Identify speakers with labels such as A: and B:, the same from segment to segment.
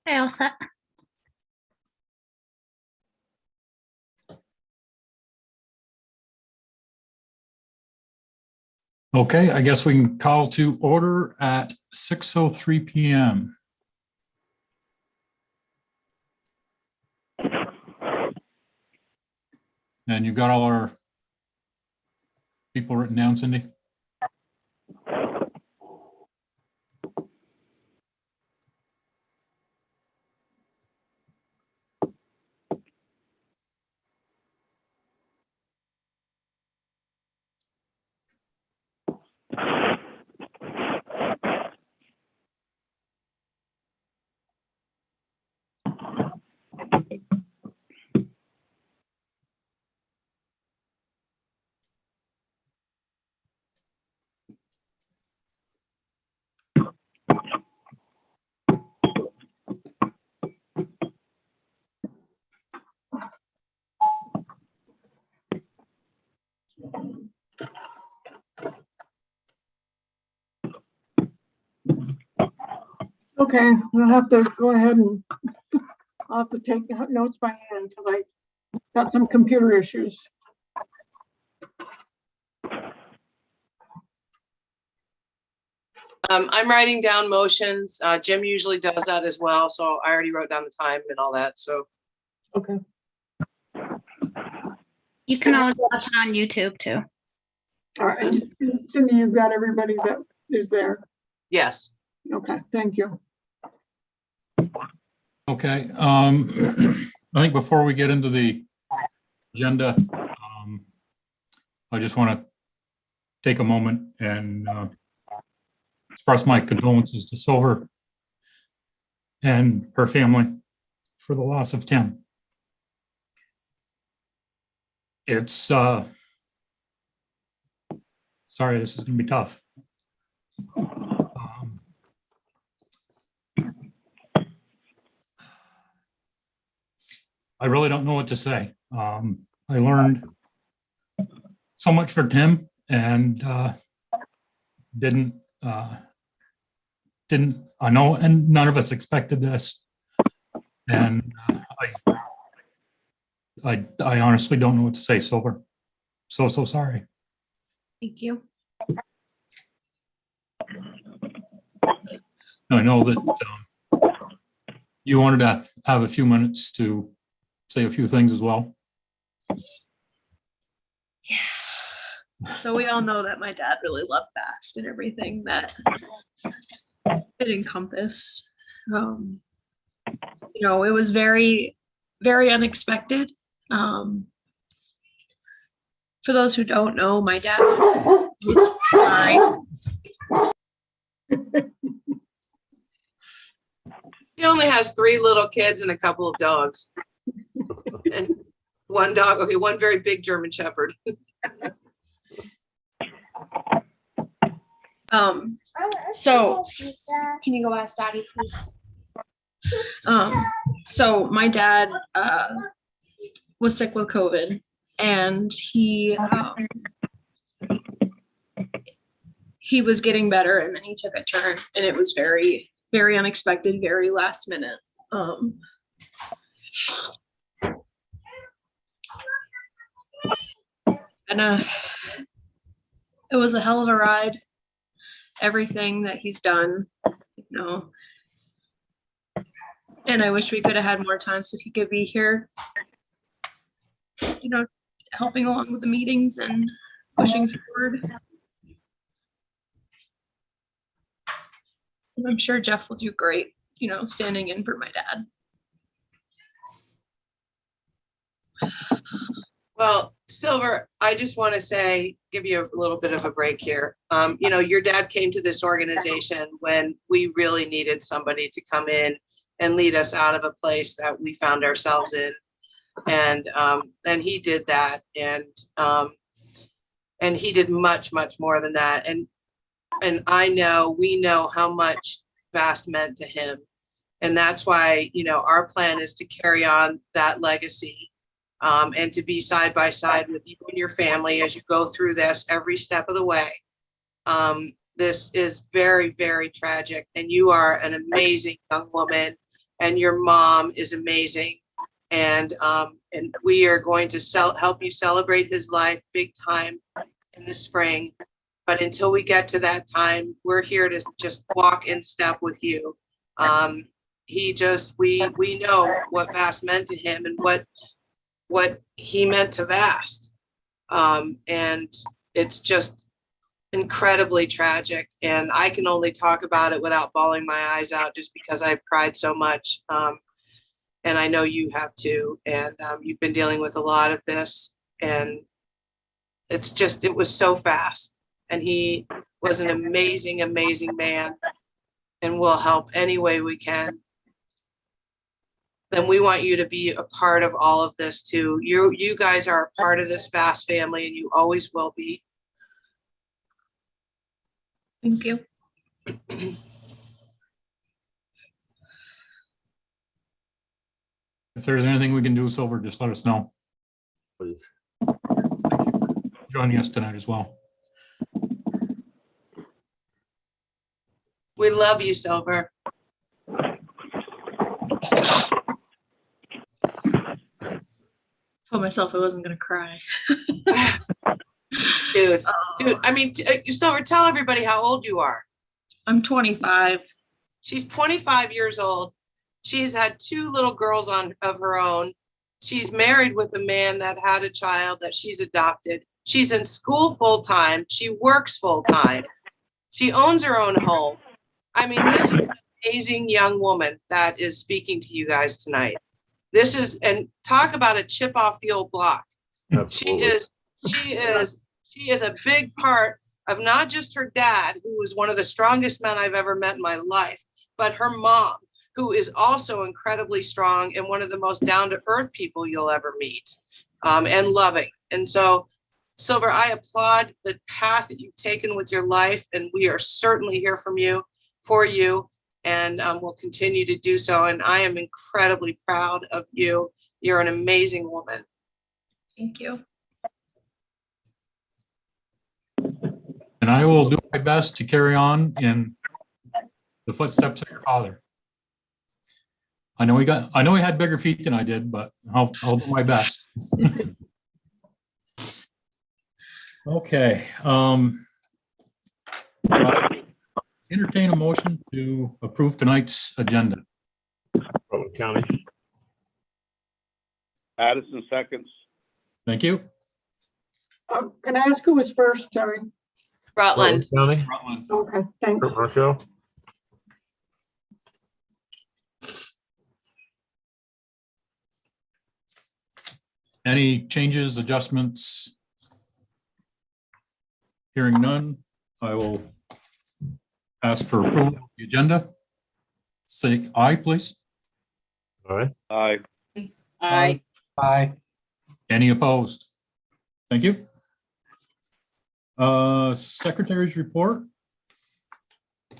A: Hi, all set.
B: Okay, I guess we can call to order at 6:03 p.m. And you've got all our people written down, Cindy?
C: Okay, we'll have to go ahead and I'll have to take notes by hand because I got some computer issues.
D: I'm writing down motions. Jim usually does that as well, so I already wrote down the time and all that, so.
C: Okay.
A: You can always watch it on YouTube too.
C: All right. Cindy, you've got everybody that is there.
D: Yes.
C: Okay, thank you.
B: Okay, I think before we get into the agenda, I just want to take a moment and express my condolences to Silver and her family for the loss of Tim. It's sorry, this is going to be tough. I really don't know what to say. I learned so much for Tim and didn't I know, and none of us expected this. And I honestly don't know what to say, Silver. So sorry.
A: Thank you.
B: I know that you wanted to have a few minutes to say a few things as well.
E: Yeah. So we all know that my dad really loved fast and everything that it encompassed. You know, it was very, very unexpected. For those who don't know, my dad, sorry.
D: He only has 3 little kids and a couple of dogs. And one dog, okay, one very big German Shepherd.
E: So can you go ask Daddy, please? So my dad was sick with COVID, and he was getting better, and then he took a turn, and it was very, very unexpected, very last minute. And it was a hell of a ride. Everything that he's done, you know. And I wish we could have had more time so he could be here, you know, helping along with the meetings and pushing forward. And I'm sure Jeff will do great, you know, standing in for my dad.
D: Well, Silver, I just want to say, give you a little bit of a break here. You know, your dad came to this organization when we really needed somebody to come in and lead us out of a place that we found ourselves in. And he did that. And he did much, much more than that. And we know how much Vast meant to him. And that's why, you know, our plan is to carry on that legacy. And to be side by side with you and your family as you go through this every step of the way. This is very, very tragic, and you are an amazing young woman. and your mom is amazing. And we are going to help you celebrate his life big time in the spring. But until we get to that time, we're here to just walk in step with you. We know what Vast meant to him and what he meant to Vast. And it's just incredibly tragic. And I can only talk about it without bawling my eyes out, just because I've cried so much. And I know you have too. And you've been dealing with a lot of this. And it was so fast. And he was an amazing, amazing man. And we'll help any way we can. Then we want you to be a part of all of this too. You guys are a part of this Vast family, and you always will be.
E: Thank you.
B: If there's anything we can do, Silver, just let us know.
F: Please.
B: Joining us tonight as well.
D: We love you, Silver.
E: Told myself I wasn't gonna cry.
D: Dude,
E: Oh,
D: I mean, Silver, tell everybody how old you are.
E: I'm 25.
D: She's 25 years old. She's had 2 little girls of her own. She's married with a man that had a child that she's adopted. She's in school full time. She works full time. She owns her own home. I mean, this is an amazing young woman that is speaking to you guys tonight. And talk about a chip off the old block.
F: Absolutely.
D: She is a big part of not just her dad, who was one of the strongest men I've ever met in my life, but her mom, who is also incredibly strong and one of the most down-to-earth people you'll ever meet, and loving. And so, Silver, I applaud the path that you've taken with your life, and we are certainly here for you, and we'll continue to do so. And I am incredibly proud of you. You're an amazing woman.
E: Thank you.
B: And I will do my best to carry on in the footsteps of your father. I know he had bigger feet than I did, but I'll do my best. Okay. Entertain a motion to approve tonight's agenda.
F: Rutland County.
G: Addison seconds.
B: Thank you.
C: Can I ask who was first, Terry?
D: Rutland.
F: County.
B: Rutland.
C: Okay, thanks.
F: Marco.
B: Any changes, adjustments? Hearing none, I will ask for approval of the agenda. Say aye, please.
F: All right.
G: Aye.
C: Aye.
H: Aye.
B: Any opposed? Thank you. Secretary's report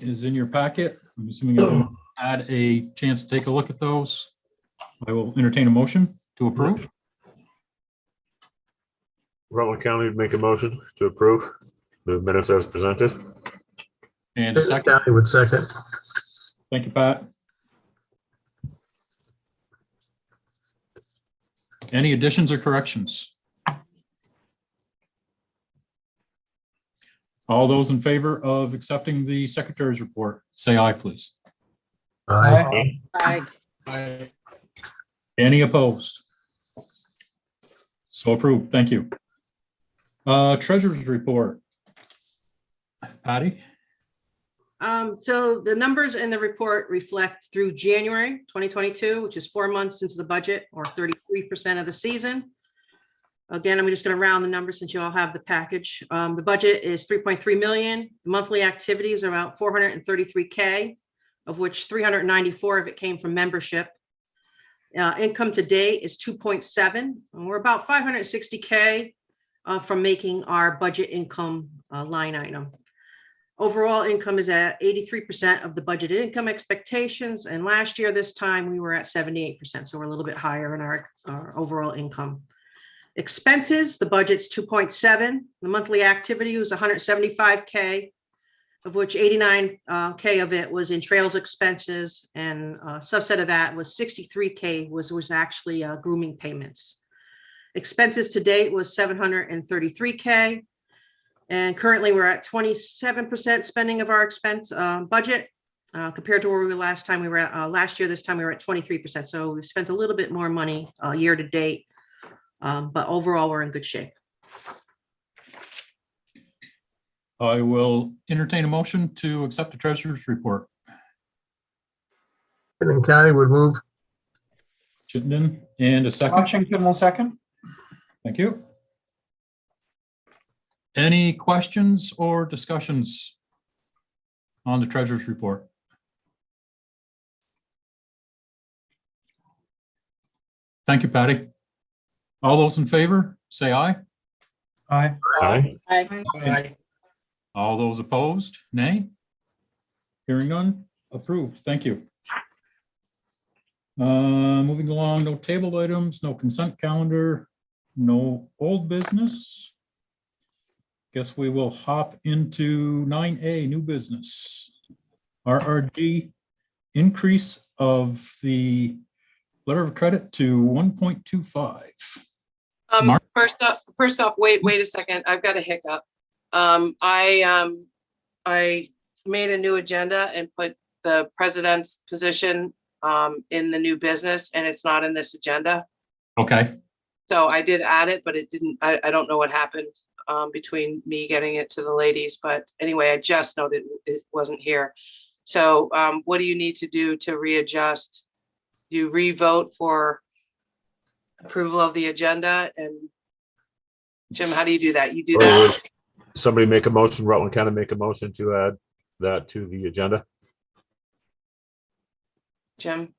B: is in your packet. I'm assuming everyone had a chance to take a look at those. I will entertain a motion to approve.
F: Rutland County make a motion to approve the minutes as presented.
B: And a second.
H: County would second.
B: Thank you, Pat. Any additions or corrections? All those in favor of accepting the secretary's report, say aye, please.
H: Aye.
C: Aye.
B: Any opposed? So approved. Thank you. Treasurer's report. Patty?
I: So the numbers in the report reflect through January 2022, which is 4 months into the budget, or 33% of the season. Again, I'm just going to round the numbers since you all have the package. The budget is 3.3 million. Monthly activities are about 433K, of which 394 of it came from membership. Income to date is 2.7, and we're about 560K from making our budget income line item. Overall income is at 83% of the budgeted income expectations, and last year this time we were at 78%, so we're a little bit higher in our overall income. Expenses, the budget's 2.7. The monthly activity was 175K, of which 89K of it was in trails expenses, and a subset of that was 63K was actually grooming payments. Expenses to date was 733K. And currently we're at 27% spending of our expense budget compared to where we were last time we were at last year. This time we were at 23%. So we've spent a little bit more money year to date, but overall we're in good shape.
B: I will entertain a motion to accept the treasurer's report.
H: Chittenden County would move.
B: Chittenden, and a second.
G: Washington will second.
B: Thank you. Any questions or discussions on the treasurer's report? Thank you, Patty. All those in favor, say aye.
G: Aye.
F: Aye.
B: All those opposed, nay. Hearing none, approved. Thank you. Moving along, no tabled items, no consent calendar, no old business. Guess we will hop into 9A, new business. RRG, increase of the letter of credit to 1.25. Mark?
D: First off, wait a second. I've got a hiccup. I made a new agenda and put the president's position in the new business, and it's not in this agenda.
B: Okay,
D: So I did add it, but it didn't, I don't know what happened between me getting it to the ladies, but anyway, I just noted it wasn't here. So what do you need to do to readjust? You re-vote for approval of the agenda, and Jim, how do you do that? You do that?
F: Somebody make a motion, Rutland County make a motion to add that to the agenda.
D: Jim?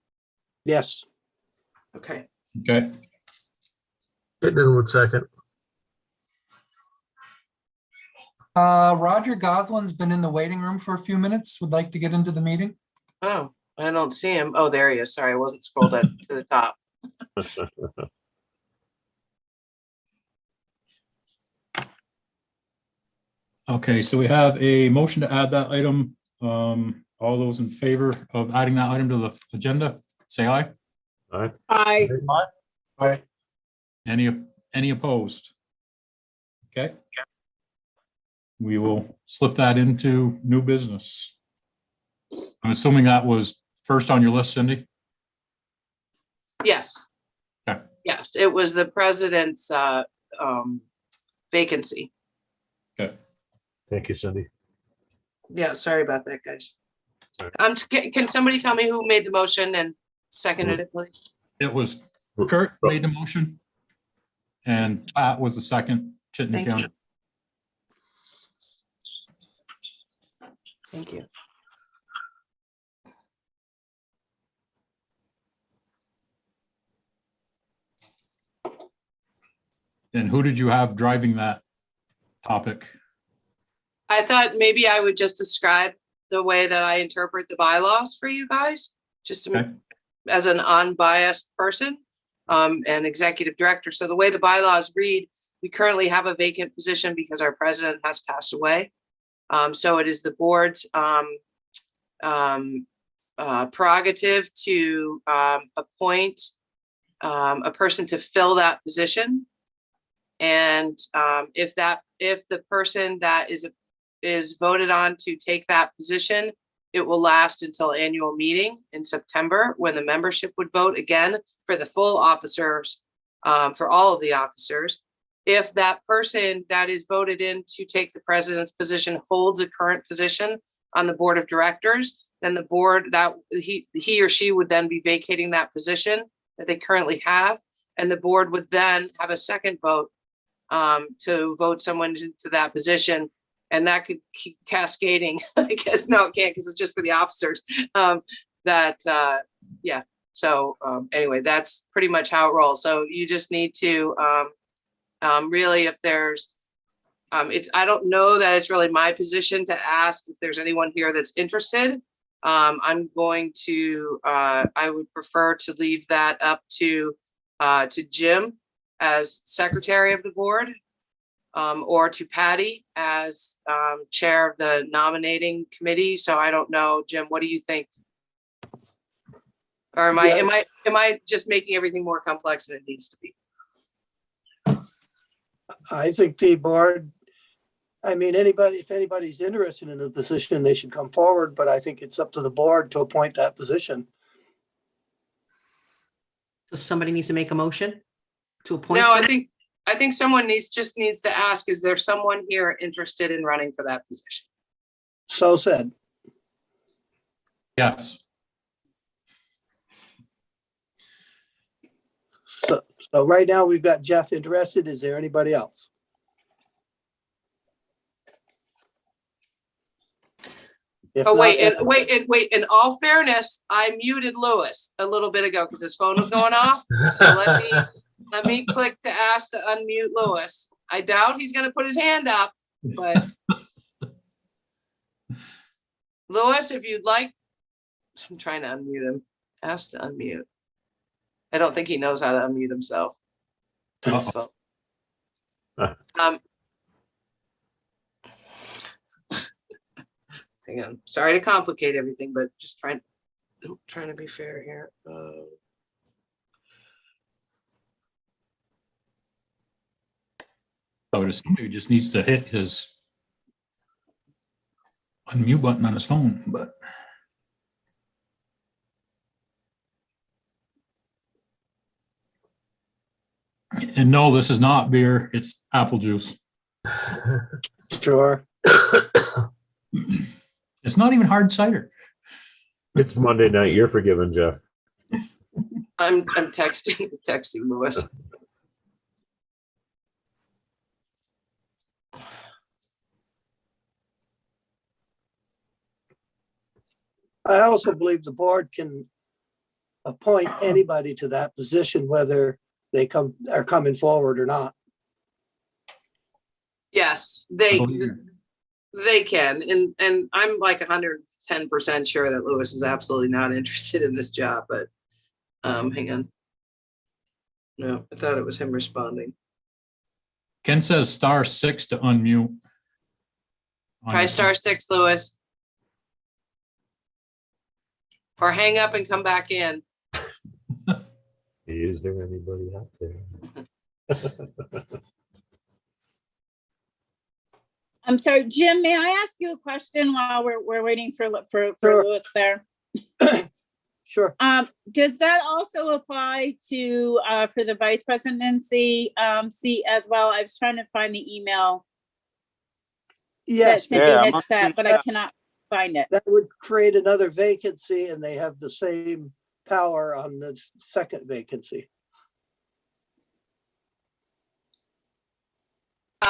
J: Yes.
D: Okay.
B: okay.
H: Chittenden would second.
G: Roger Goslin's been in the waiting room for a few minutes, would like to get into the meeting.
D: Oh, I don't see him. Oh, there he is. Sorry, I wasn't scrolled up to the top.
B: Okay, so we have a motion to add that item. All those in favor of adding that item to the agenda, say aye.
F: Aye.
C: Aye.
J: Aye.
B: Any opposed? Okay. We will slip that into new business. I'm assuming that was first on your list, Cindy?
D: Yes.
B: Okay.
D: Yes, it was the president's vacancy.
B: Okay.
F: Thank you, Cindy.
D: Yeah, sorry about that, guys.
F: Sorry.
D: Can somebody tell me who made the motion and seconded it, please?
B: It was Kurt made the motion and Pat was the second. Chittenden
D: Thank you.
B: County.
D: Thank you.
B: And who did you have driving that topic?
D: I thought maybe I would just describe the way that I interpret the bylaws for you guys, just to,
B: Okay.
D: as an unbiased person and executive director. So the way the bylaws read, we currently have a vacant position because our president has passed away. So it is the board's prerogative to appoint a person to fill that position. And if the person that is voted on to take that position, it will last until annual meeting in September, when the membership would vote again for the full officers, for all of the officers. If that person that is voted in to take the president's position holds a current position on the board of directors, then the board that he or she would then be vacating that position that they currently have. And the board would then have a second vote to vote someone into that position. And that could keep cascading. I guess, no, it can't, because it's just for the officers. Yeah. So anyway, that's pretty much how it rolls. So you just need to really, if there's, I don't know that it's really my position to ask if there's anyone here that's interested. I'm going to, I would prefer to leave that up to Jim as secretary of the board. or to Patty as chair of the nominating committee. So I don't know, Jim, what do you think? Or am I just making everything more complex than it needs to be?
J: I think the board, I mean, if anybody's interested in the position, they should come forward, but I think it's up to the board to appoint that position.
I: So somebody needs to make a motion to appoint.
D: No,
I: someone?
D: I think someone just needs to ask, is there someone here interested in running for that position?
J: So said.
B: Yes.
J: So right now we've got Jeff interested. Is there anybody else? If
D: Oh,
J: not,
D: wait, in all fairness, I muted Lewis a little bit ago because his phone was going off. So let me click to ask to unmute Lewis. I doubt he's gonna put his hand up, but Lewis, if you'd like, I'm trying to unmute him. Ask to unmute. I don't think he knows how to unmute himself.
B: Uh-oh.
D: Hang on. Sorry to complicate everything, but just trying to be fair here.
B: I would assume he just needs to hit his unmute button on his phone, but. And no, this is not beer, it's apple juice.
J: sure.
B: It's not even hard cider.
F: It's Monday night. You're forgiven, Jeff.
D: I'm texting Lewis.
J: I also believe the board can appoint anybody to that position, whether they are coming forward or not.
D: Yes,
B: I believe
D: they can, and I'm like 110% sure that Lewis is absolutely not interested in this job, but hang on. No, I thought it was him responding.
B: Ken says *6 to unmute.
D: Try *6, Lewis. Or hang up and come back in.
F: Is there anybody out there?
K: I'm sorry, Jim, may I ask you a question while we're waiting for
J: Sure.
K: Lewis there?
J: Sure.
K: Does that also apply to for the vice presidency seat as well? I was trying to find the email that
J: Yes,
K: Cindy had sent, but I cannot find it.
J: that would create another vacancy and they have the same power on the second vacancy.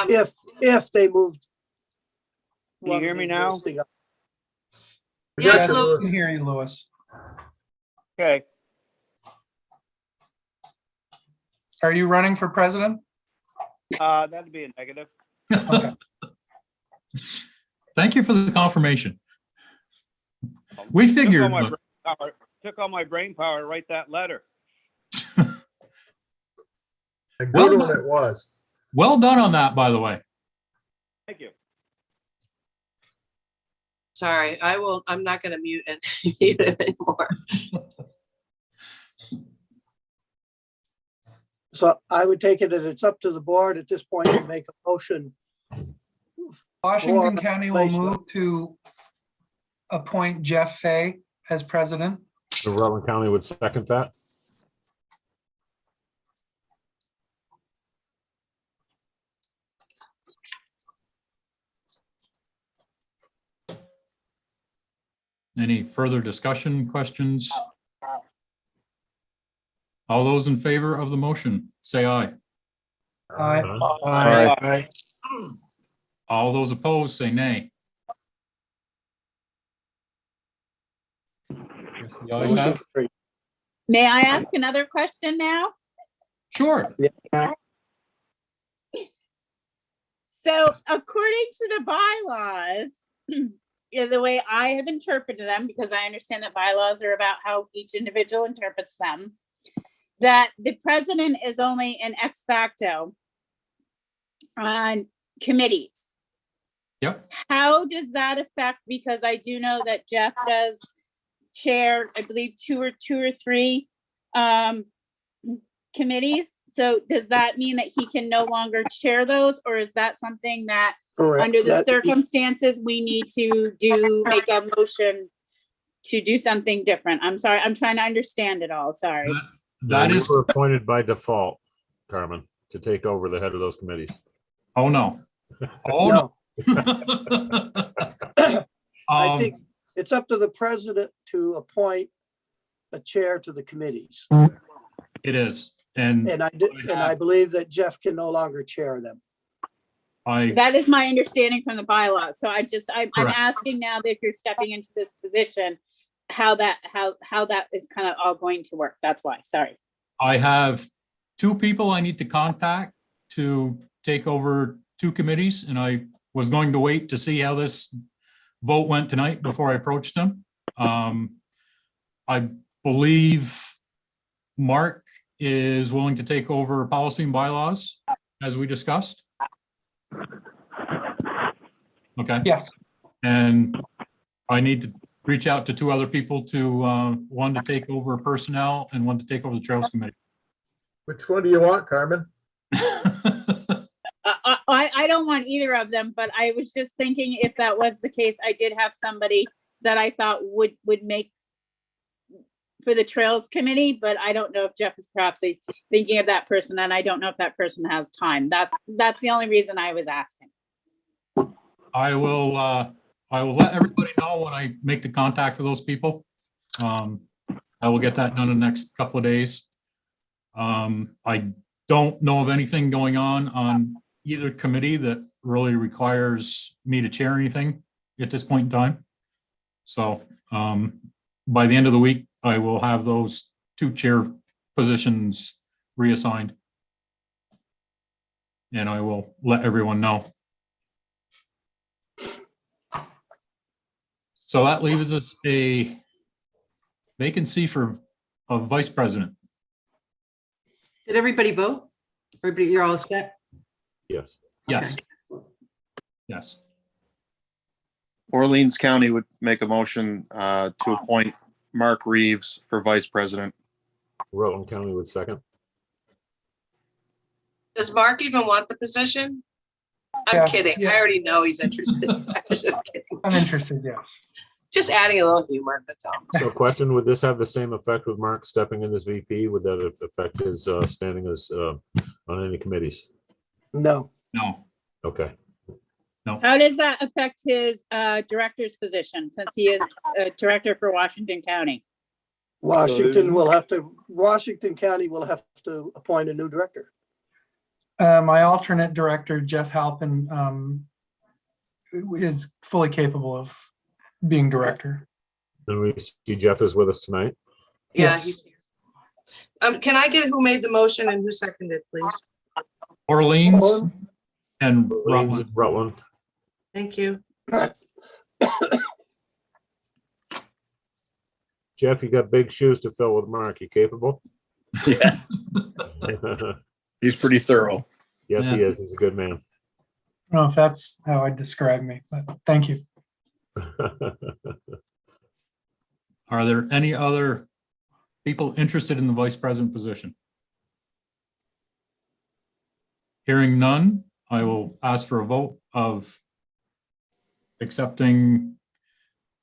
J: If they moved.
L: Can you hear me now?
D: Yes,
G: I
D: Lewis.
G: can hear you, Lewis.
L: Okay,
G: Are you running for president?
L: that'd be a negative.
G: Okay.
B: Thank you for the confirmation. We figured,
L: Took all my brain power to write that letter.
H: A good
B: Well
H: one
B: done.
H: it was.
B: well done on that, by the way.
L: Thank you.
D: Sorry, I'm not gonna mute and mute him anymore.
J: So I would take it that it's up to the board at this point to make a motion.
G: Washington
J: Or
G: County will
J: replacement.
G: move to appoint Jeff Fay as president.
F: So Rutland County would second that.
B: Any further discussion, questions? All those in favor of the motion, say aye.
G: Aye.
J: Aye.
B: All those opposed, say nay. Guess the ayes have it.
J: Motion carried.
K: May I ask another question now?
B: Sure.
K: So according to the bylaws, the way I have interpreted them, because I understand that bylaws are about how each individual interprets them, that the president is only an ex facto. And committees.
B: Yep.
K: How does that affect, because I do know that Jeff does chair, I believe, two or three committees. So does that mean that he can no longer chair those, or is that something that
J: Correct.
K: under the
J: That-
K: circumstances, we need to make a motion to do something different? I'm sorry, I'm trying to understand it all, sorry.
B: That
F: You
B: is,
F: were appointed by default, Carmen, to take over the head of those committees.
B: oh, no. Oh, no.
J: I think it's up to the president to appoint a chair to the committees.
B: It is, and
J: And I believe that Jeff can no longer chair them.
K: That is my understanding from the bylaws. So I'm
B: Correct.
K: asking now that if you're stepping into this position, how that is kind of all going to work. That's why, sorry.
B: I have 2 people I need to contact to take over 2 committees, and I was going to wait to see how this vote went tonight before I approached them. I believe Mark is willing to take over policy and bylaws, as we discussed. Okay.
G: Yes.
B: And I need to reach out to 2 other people to, one to take over personnel and one to take over the Trails Committee.
H: Which one do you want, Carmen?
K: I don't want either of them, but I was just thinking if that was the case, I did have somebody that I thought would make for the Trails Committee, but I don't know if Jeff is perhaps thinking of that person, and I don't know if that person has time. That's the only reason I was asking.
B: I will let everybody know when I make the contact with those people. I will get that done in the next couple of days. I don't know of anything going on either committee that really requires me to chair anything at this point in time. So, by the end of the week, I will have those 2 chair positions reassigned. And I will let everyone know. So that leaves us a vacancy for a vice president.
I: Did everybody vote? Everybody, you're all set?
F: Yes.
B: Yes,
I: Okay.
B: yes.
M: Orleans County would make a motion to appoint Mark Reeves for vice president.
F: Rutland County would second.
D: Does Mark even want the position? I'm
G: Yeah,
D: kidding.
G: yeah.
D: I already know he's interested. I was just kidding.
G: I'm interested, yes.
D: Just adding a little humor, that's all.
F: So question, would this have the same effect with Mark stepping in as VP? Would that affect his standing as on any committees?
J: No.
B: No,
F: Okay.
K: How does that affect his director's position, since he is a director for Washington County?
J: Washington County will have to appoint a new director.
G: My alternate director, Jeff Halpin, is fully capable of being director.
F: And we see Jeff is with us tonight.
D: Yeah,
G: Yes.
D: he's here. Can I get who made the motion and who seconded, please?
B: Orleans and
F: Orleans
B: Rutland.
F: and Rutland.
D: Thank you.
F: Jeff, you got big shoes to fill with Mark. You capable?
H: Yeah, he's pretty thorough.
F: Yes, he is. He's a good man.
G: I don't know if that's how I'd describe me, but thank you.
B: Are there any other people interested in the vice president position? Hearing none, I will ask for a vote of accepting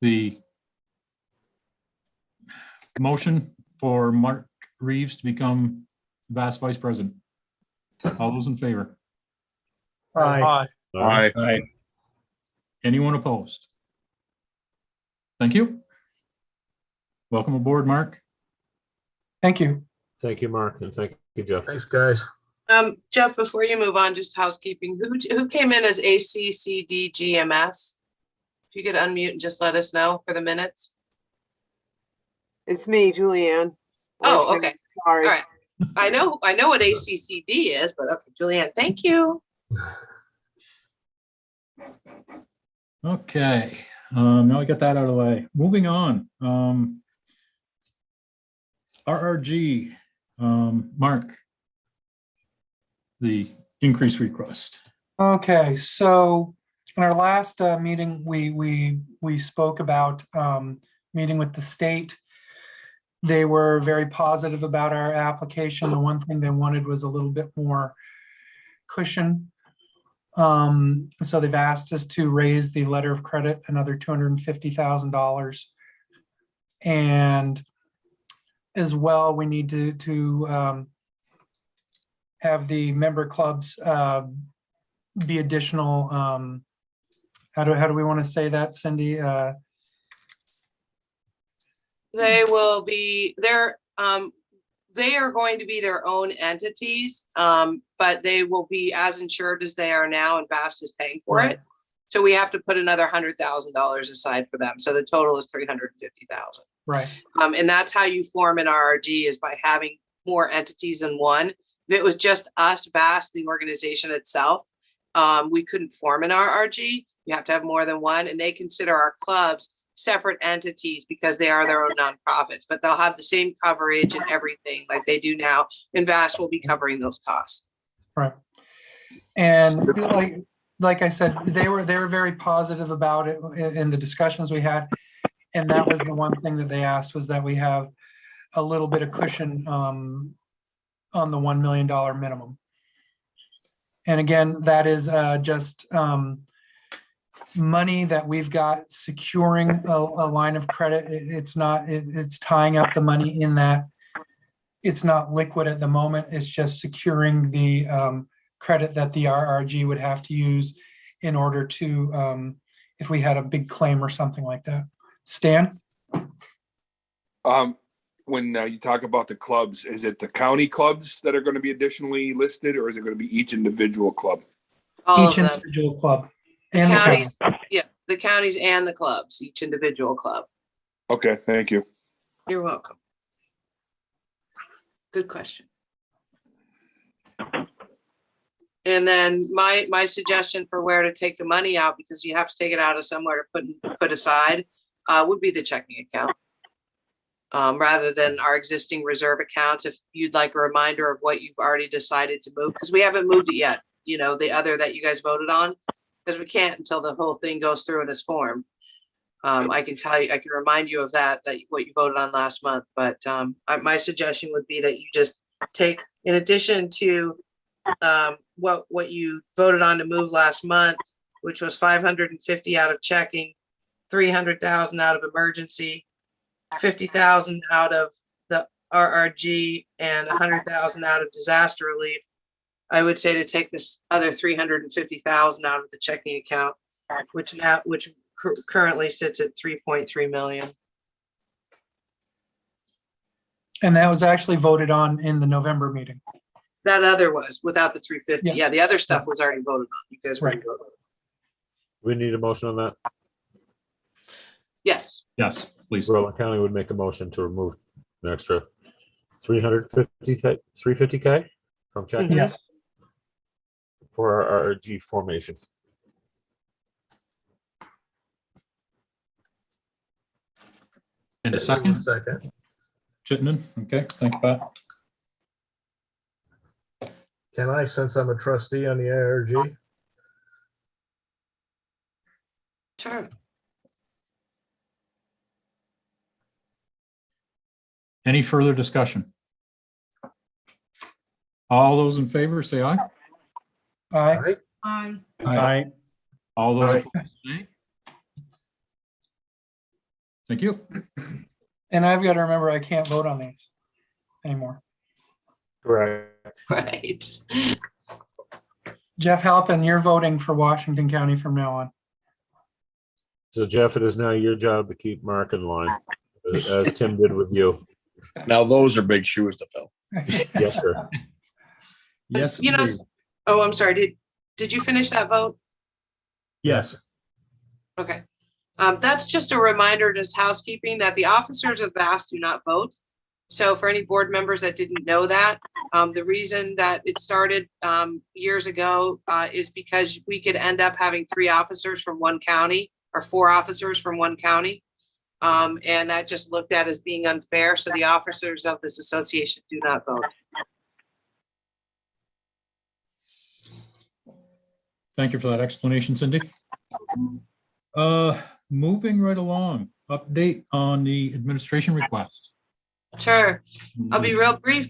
B: the motion for Mark Reeves to become vice president. All those in favor?
J: Aye.
M: Aye.
B: Anyone opposed? Thank you. Welcome aboard, Mark.
G: Thank you.
F: Thank you, Mark, and thank you, Jeff.
H: Thanks, guys.
D: Jeff, before you move on, just housekeeping. Who came in as ACCDGMS? If you could unmute and just let us know for the minutes.
N: It's me, Julianne.
D: Oh, okay.
N: Sorry.
D: All right. I know what ACCD is, but okay, Julianne, thank you.
B: Okay, now I got that out of the way. Moving on. RRG, Mark, the increase request.
G: Okay, so in our last meeting, we spoke about meeting with the state. They were very positive about our application. The one thing they wanted was a little bit more cushion. So they've asked us to raise the letter of credit another $250,000. And as well, we need to have the member clubs be additional, how do we want to say that, Cindy?
D: They will be, they are going to be their own entities, but they will be as insured as they are now, and VAST is paying for
G: Right.
D: it. So we have to put another $100,000 aside for them. So the total is $350,000.
G: Right.
D: And that's how you form an RRG, is by having more entities than one. If it was just us, VAST, the organization itself, we couldn't form an RRG. You have to have more than one, and they consider our clubs separate entities because they are their own nonprofits, but they'll have the same coverage and everything like they do now, and VAST will be covering those costs.
G: Right. And like I said, they were very positive about it in the discussions we had. And that was the one thing that they asked, was that we have a little bit of cushion on the $1 million minimum. And again, that is just money that we've got securing a line of credit. It's tying up the money in that. It's not liquid at the moment. It's just securing the credit that the RRG would have to use in order to, if we had a big claim or something like that. Stan?
O: When you talk about the clubs, is it the county clubs that are going to be additionally listed, or is it going to be each individual club?
D: All
G: Each
D: of them.
G: individual club.
D: The
G: And the
D: counties,
G: county.
D: yeah, the counties and the clubs, each individual club.
O: Okay, thank you.
D: You're welcome. Good question. And then my suggestion for where to take the money out, because you have to take it out of somewhere to put aside, would be the checking account. Rather than our existing reserve accounts, if you'd like a reminder of what you've already decided to move, because we haven't moved it yet, you know, the other that you guys voted on, because we can't until the whole thing goes through in this form. I can tell you, I can remind you of that what you voted on last month, but my suggestion would be that you just take, in addition to what you voted on to move last month, which was 550 out of checking, 300,000 out of emergency, 50,000 out of the RRG, and 100,000 out of disaster relief. I would say to take this other 350,000 out of the checking account, which currently sits at 3.3 million.
G: And that was actually voted on in the November meeting.
D: That other was without the 350.
G: Yes.
D: Yeah, the other stuff was already voted on. You guys already
G: Right.
D: voted.
F: We need a motion on that.
D: Yes.
B: Yes, please.
F: Rutland County would make a motion to remove an extra 350K from checking
G: Yes.
F: for our RRG formation.
B: And a second,
H: Second.
B: Chittenden. Okay, thank you, Pat.
H: Can I, since I'm a trustee on the IRG?
D: Sure.
B: Any further discussion? All those in favor, say aye.
G: Aye.
H: Aye.
A: Aye.
B: All those
H: Aye.
B: opposed, nay. Thank you.
G: And I've got to remember, I can't vote on these anymore.
F: Correct.
D: Right.
G: Jeff Halpin, you're voting for Washington County from now on.
F: So Jeff, it is now your job to keep Mark in line, as Tim did with you.
H: Now, those are big shoes to fill.
F: Yes, sir.
B: Yes.
D: You know,
B: indeed.
D: oh, I'm sorry. Did you finish that vote?
B: Yes.
D: Okay. That's just a reminder, just housekeeping, that the officers of VAST do not vote. So for any board members that didn't know that, the reason that it started years ago is because we could end up having 3 officers from one county or 4 officers from one county. And that just looked at as being unfair. So the officers of this association do not vote.
B: Thank you for that explanation, Cindy. Moving right along, update on the administration request.
D: Sure. I'll be real brief.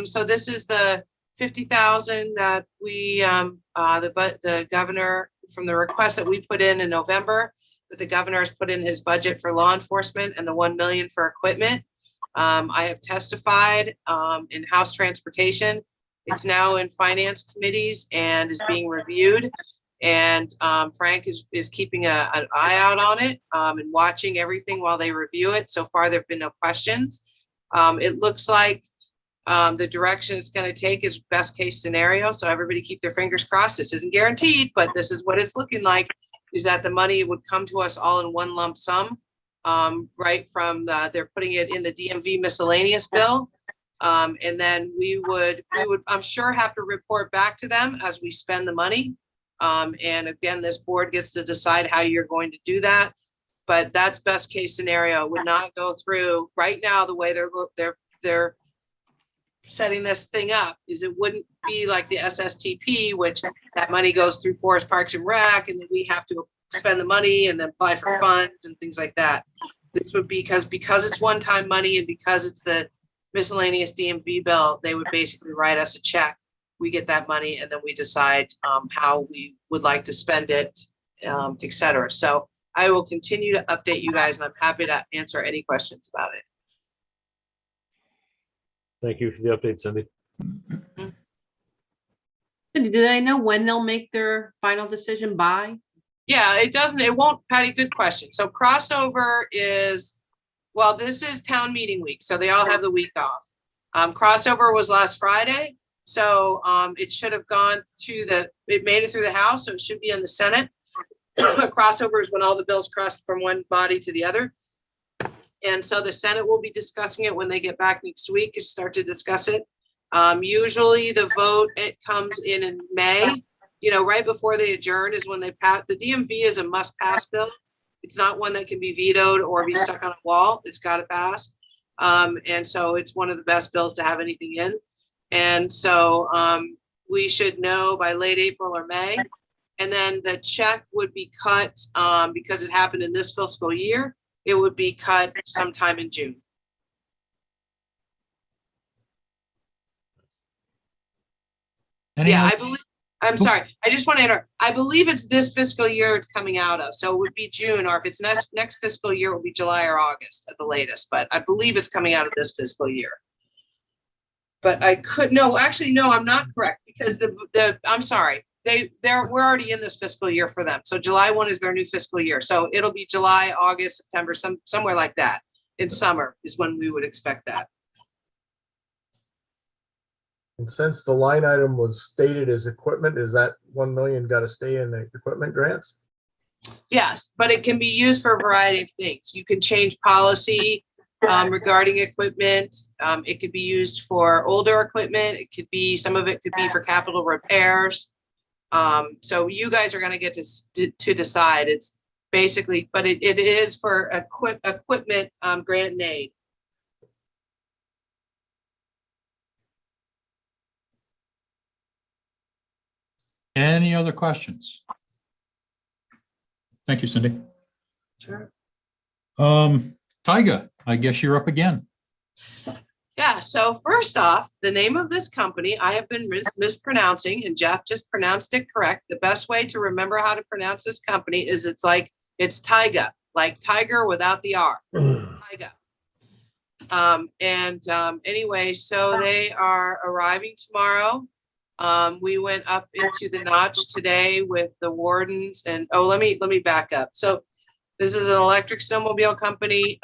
D: So this is the 50,000 that we, the governor, from the request that we put in November, that the governor has put in his budget for law enforcement, and the 1 million for equipment. I have testified in House Transportation. It's now in finance committees and is being reviewed. And Frank is keeping an eye out on it and watching everything while they review it. So far, there have been no questions. It looks like the direction it's going to take is best case scenario. So everybody keep their fingers crossed. This isn't guaranteed, but this is what it's looking like, is that the money would come to us all in one lump sum, right from they're putting it in the DMV miscellaneous bill. And then we would, I'm sure, have to report back to them as we spend the money. And again, this board gets to decide how you're going to do that. But that's best case scenario. It would not go through right now. The way they're setting this thing up is it wouldn't be like the SSTP, which that money goes through Forest Parks and Rec, and then we have to spend the money and then apply for funds and things like that. This would be because it's one-time money and because it's the miscellaneous DMV bill, they would basically write us a check. We get that money and then we decide how we would like to spend it, et cetera. So I will continue to update you guys, and I'm happy to answer any questions about it.
F: Thank you for the update, Cindy.
I: Cindy, do they know when they'll make their final decision by?
D: Yeah, it won't, Patty, good question. So crossover is, well, this is town meeting week, so they all have the week off. Crossover was last Friday, so it should have gone to it made it through the House, so it should be in the Senate. Crossover is when all the bills cross from one body to the other. And so the Senate will be discussing it when they get back next week and start to discuss it. Usually the vote, it comes in May, right before they adjourn is when they pass. The DMV is a must pass bill. It's not one that can be vetoed or be stuck on a wall. It's got to pass. And so it's one of the best bills to have anything in. And so we should know by late April or May. And then the check would be cut because it happened in this fiscal year. It would be cut sometime in June. Yeah, I believe, I'm sorry, I just want to interrupt. I believe it's this fiscal year it's coming out of. So it would be June, or if it's next fiscal year, it will be July or August at the latest. But I believe it's coming out of this fiscal year. But actually, no, I'm not correct, because I'm sorry. We're already in this fiscal year for them. So July 1 is their new fiscal year. So it'll be July, August, September, somewhere like that. In summer is when we would expect that.
H: And since the line item was stated as equipment, is that 1 million got to stay in the equipment grants?
D: Yes, but it can be used for a variety of things. You can change policy regarding equipment. It could be used for older equipment. It could be, some of it could be for capital repairs. So you guys are going to get to decide. It's basically, but it is for equipment grant and aid.
B: Any other questions? Thank you, Cindy.
D: Sure.
B: Tyga, I guess you're up again.
D: Yeah, so first off, the name of this company I have been mispronouncing, and Jeff just pronounced it correct. The best way to remember how to pronounce this company is it's Tyga, like tiger without the R. Tyga. Anyway, so they are arriving tomorrow. We went up into the notch today with the wardens, and let me back up. So this is an electric snowmobile company.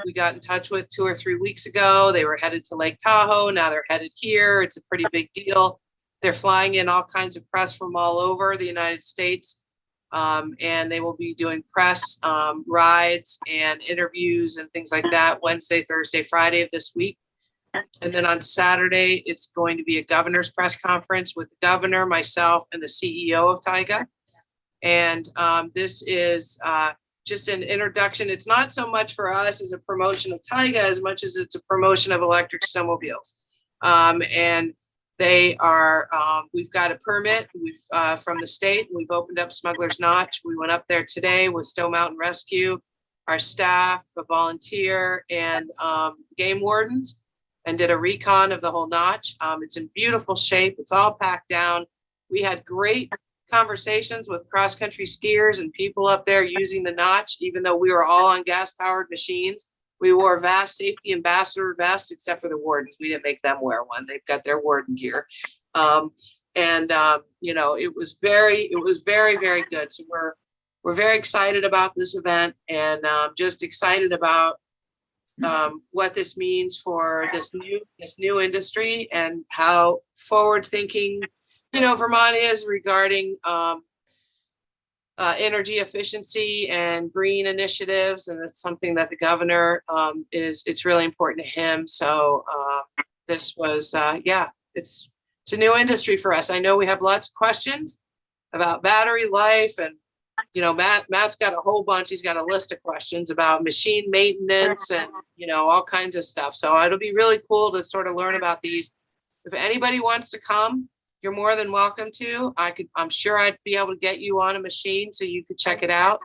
D: We got in touch with 2 or 3 weeks ago. They were headed to Lake Tahoe. Now they're headed here. It's a pretty big deal. They're flying in all kinds of press from all over the United States. And they will be doing press rides and interviews and things like that Wednesday, Thursday, Friday of this week. And then on Saturday, it's going to be a governor's press conference with the governor, myself, and the CEO of Tyga. And this is just an introduction. It's not so much for us as a promotion of Tyga as much as it's a promotion of electric snowmobiles. And They are, we've got a permit, from the state. We've opened up Smuggler's Notch. We went up there today with Stowe Mountain Rescue, our staff, a volunteer, and game wardens, and did a recon of the whole notch. It's in beautiful shape. It's all packed down. We had great conversations with cross-country skiers and people up there using the notch, even though we were all on gas-powered machines. We wore vast safety ambassador vests, except for the wardens. We didn't make them wear one. They've got their warden gear. You know, it was very, very good. So we're very excited about this event, and just excited about what this means for this new industry and how forward thinking, you know, Vermont is regarding energy efficiency and green initiatives. And it's something that the governor it's really important to him. So this was, yeah, it's a new industry for us. I know we have lots of questions about battery life, and, you know, Matt's got a whole bunch. He's got a list of questions about machine maintenance and, you know, all kinds of stuff. So it'll be really cool to sort of learn about these. If anybody wants to come, you're more than welcome to. I'm sure I'd be able to get you on a machine so you could check it out.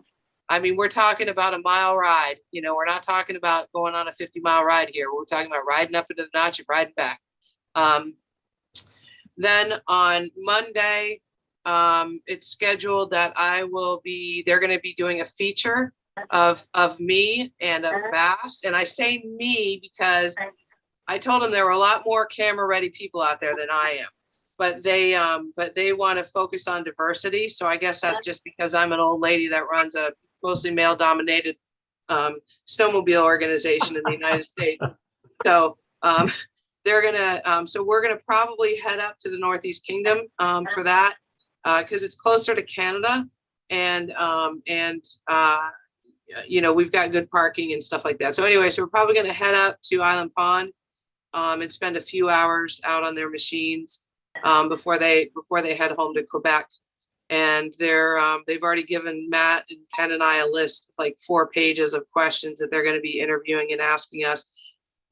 D: I mean, we're talking about a mile ride. You know, we're not talking about going on a 50-mile ride here. We're talking about riding up into the notch and riding back. Then on Monday, it's scheduled that they're going to be doing a feature of me and of Vast. And I say me because I told them there were a lot more camera ready people out there than I am. But they want to focus on diversity. So I guess that's just because I'm an old lady that runs a mostly male dominated snowmobile organization in the United States. So they're gonna, so we're gonna probably head up to the Northeast Kingdom for that, because it's closer to Canada, and you know, we've got good parking and stuff like that. So anyway, so we're probably gonna head up to Island Pond and spend a few hours out on their machines before they head home to Quebec. And they've already given Matt and Ken and I a list of like 4 pages of questions that they're going to be interviewing and asking us.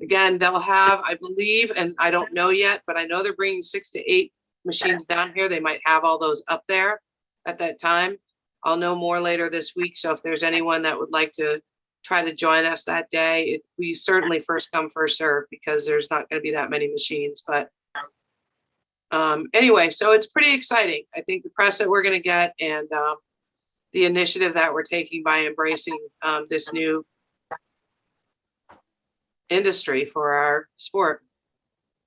D: Again, they'll have, I believe, and I don't know yet, but I know they're bringing 6 to 8 machines down here. They might have all those up there at that time. I'll know more later this week. So if there's anyone that would like to try to join us that day, we certainly first come, first serve, because there's not going to be that many machines. But anyway, so it's pretty exciting. I think the press that we're going to get, and the initiative that we're taking by embracing this new industry for our sport.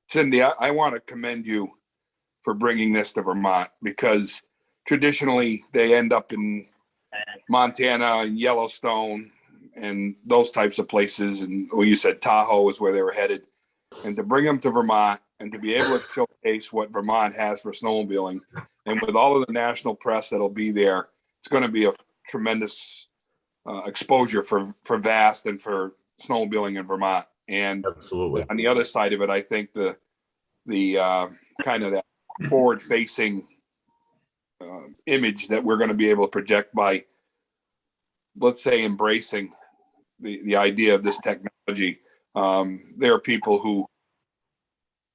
O: Cindy, I want to commend you for bringing this to Vermont, because traditionally they end up in Montana and Yellowstone and those types of places. And well, you said Tahoe is where they were headed. And to bring them to Vermont and to be able to showcase what Vermont has for snowmobiling, and with all of the national press that'll be there, it's going to be a tremendous exposure for Vast and for snowmobiling in Vermont. And
F: Absolutely.
O: On the other side of it, I think the kind of that forward-facing image that we're going to be able to project by, let's say, embracing the idea of this technology. There are people who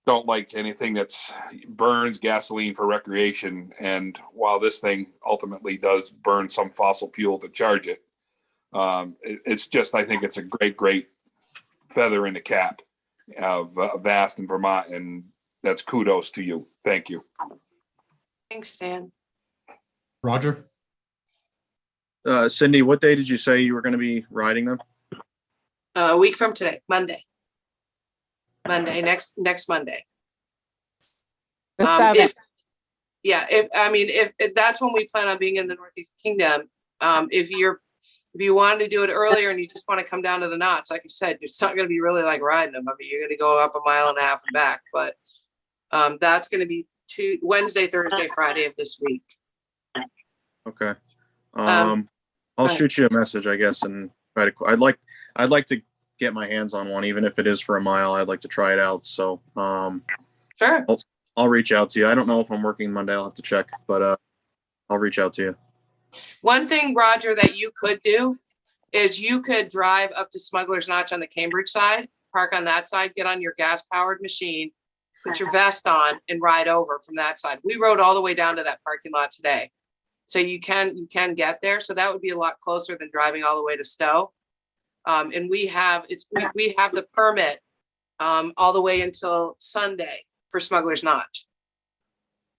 O: don't like anything that's burns gasoline for recreation. And while this thing ultimately does burn some fossil fuel to charge it, it's just, I think it's a great feather in the cap of Vast in Vermont. And that's kudos to you. Thank you.
D: Thanks, Stan.
B: Roger?
M: Cindy, what day did you say you were going to be riding them?
D: A week from today, Monday, next Monday.
K: The 7th.
D: If that's when we plan on being in the Northeast Kingdom, if you wanted to do it earlier and you just want to come down to the Knots, like I said, it's not going to be really like riding them. I mean, you're going to go up 1.5 miles and back, but that's going to be Wednesday, Thursday, Friday of this week.
M: Okay. I'll shoot you a message, I guess, and try to. I'd like to get my hands on one, even if it is for 1 mile. I'd like to try it out. So,
D: sure.
M: I'll reach out to you. I don't know if I'm working Monday. I'll have to check, but I'll reach out to you.
D: One thing, Roger, that you could do is you could drive up to Smuggler's Notch on the Cambridge side, park on that side, get on your gas-powered machine, put your vest on and ride over from that side. We rode all the way down to that parking lot today. So you can get there. So that would be a lot closer than driving all the way to Stowe. And we have the permit all the way until Sunday for Smuggler's Notch.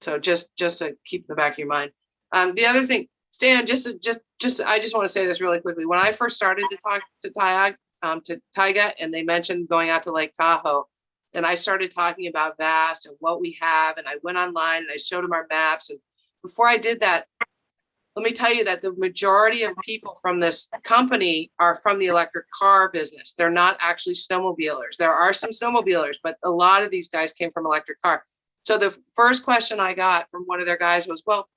D: So just to keep in the back of your mind. The other thing, Stan, I just want to say this really quickly. When I first started to talk to Tyga, and they mentioned going out to Lake Tahoe, and I started talking about VAST and what we have, and I went online and I showed them our maps. And before I did that, let me tell you that the majority of people from this company are from the electric car business. They're not actually snowmobilers. There are some snowmobilers, but a lot of these guys came from electric car. So the first question I got from one of their guys was, well,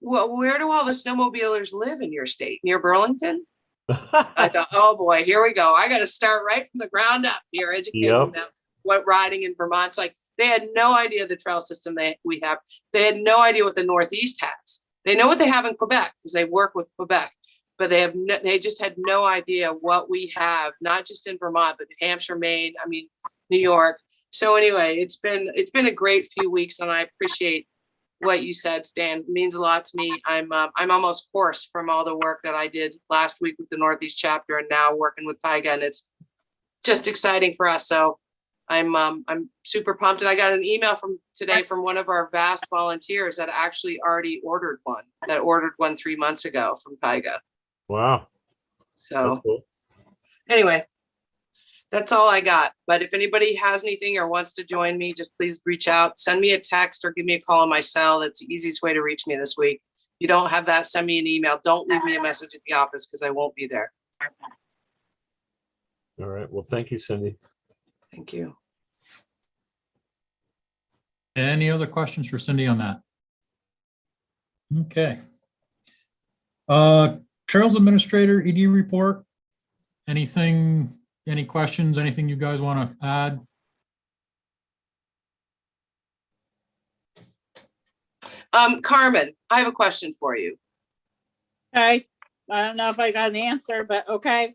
D: where do all the snowmobilers live in your state? Near Burlington? I thought, oh boy, here we go. I got to start right from the ground up here, educating them what riding in Vermont's like. They had no idea the trail system we have. They had no idea what the Northeast has. They know what they have in Quebec because they work with Quebec, but they just had no idea what we have, not just in Vermont, but New Hampshire, Maine, New York. So anyway, it's been a great few weeks, and I appreciate what you said, Stan. It means a lot to me. I'm almost hoarse from all the work that I did last week with the Northeast chapter, and now working with Tyga, and it's just exciting for us. So I'm super pumped. And I got an email today from one of our VAST volunteers that actually already ordered one 3 months ago from Tyga.
F: Wow.
D: So
F: That's cool.
D: Anyway, that's all I got. But if anybody has anything or wants to join me, just please reach out, send me a text or give me a call on my cell. That's the easiest way to reach me this week. If you don't have that, send me an email. Don't leave me a message at the office because I won't be there.
F: All right. Well, thank you, Cindy.
D: Thank you.
B: Any other questions for Cindy on that? Okay. Trails Administrator, ED report. Anything, any questions, anything you guys want to add?
D: Carmen, I have a question for you.
K: Okay, I don't know if I got an answer, but okay.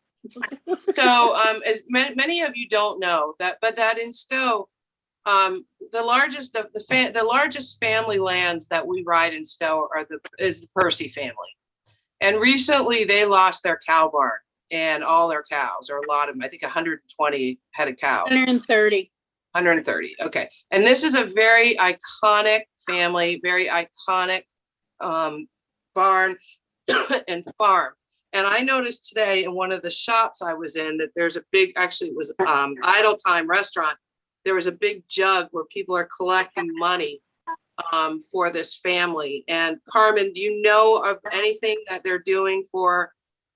D: So as many of you don't know that in Stowe, the largest family lands that we ride in Stowe is the Percy family. And recently they lost their cow barn and all their cows, or a lot of them, I think 120 head of cows.
K: 130.
D: 130. Okay. And this is a very iconic family, very iconic barn and farm. And I noticed today in one of the shops I was in that there's a big, actually it was Idle Time Restaurant. There was a big jug where people are collecting money for this family. And Carmen, do you know of anything that they're doing for